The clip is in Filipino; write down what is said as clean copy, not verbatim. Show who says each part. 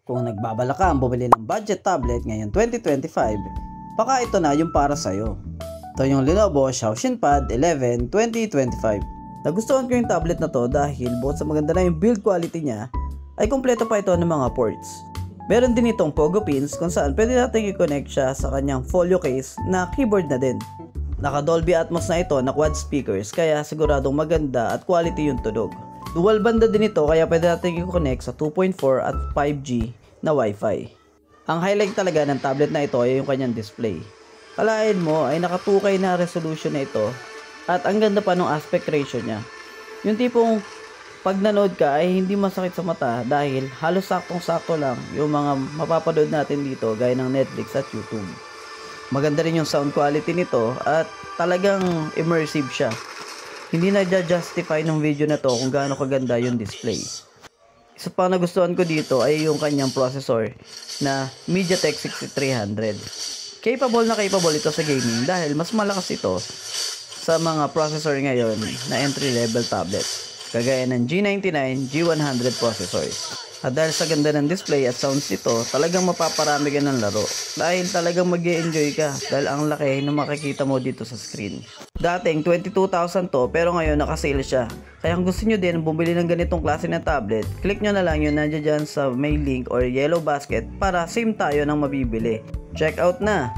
Speaker 1: Kung nagbabalak ka ang bumili ng budget tablet ngayon 2025, baka ito na yung para sa'yo. Ito yung Lenovo Xiaoxin Pad 11 2025. Nagustuhan ko yung tablet na to dahil bukod sa maganda na yung build quality niya, ay kompleto pa ito ng mga ports. Meron din itong pogo pins kung saan pwede natin i-connect siya sa kanyang folio case na keyboard na din. Naka Dolby Atmos na ito na quad speakers kaya siguradong maganda at quality yung tunog. Dual banda din ito kaya pwede natin i-connect sa 2.4 at 5G na Wi-Fi. Ang highlight talaga ng tablet na ito ay yung kanyang display. Kalain mo ay nakatukay na resolution na ito at ang ganda pa ng aspect ratio niya. Yung tipong pag nanood ka ay hindi masakit sa mata dahil halos saktong-sakto lang yung mga mapapanood natin dito gaya ng Netflix at YouTube. Maganda rin yung sound quality nito at talagang immersive siya. Hindi na-justify ng video na to kung gaano kaganda yung display. Isa pa nagustuhan ko dito ay yung kanyang processor na MediaTek 6300. Capable ito sa gaming dahil mas malakas ito sa mga processor ngayon na entry-level tablet. Kagaya ng G99, G100 processors. At dahil sa ganda ng display at sounds nito, talagang mapaparami ka ng laro. Dahil talagang mag-e-enjoy ka dahil ang laki na makikita mo dito sa screen. Dating 22,000 to pero ngayon nakasale siya. Kaya kung gusto nyo din bumili ng ganitong klase ng tablet, click nyo na lang yun nandiyan dyan sa may link or yellow basket para same tayo ng mabibili. Check out na!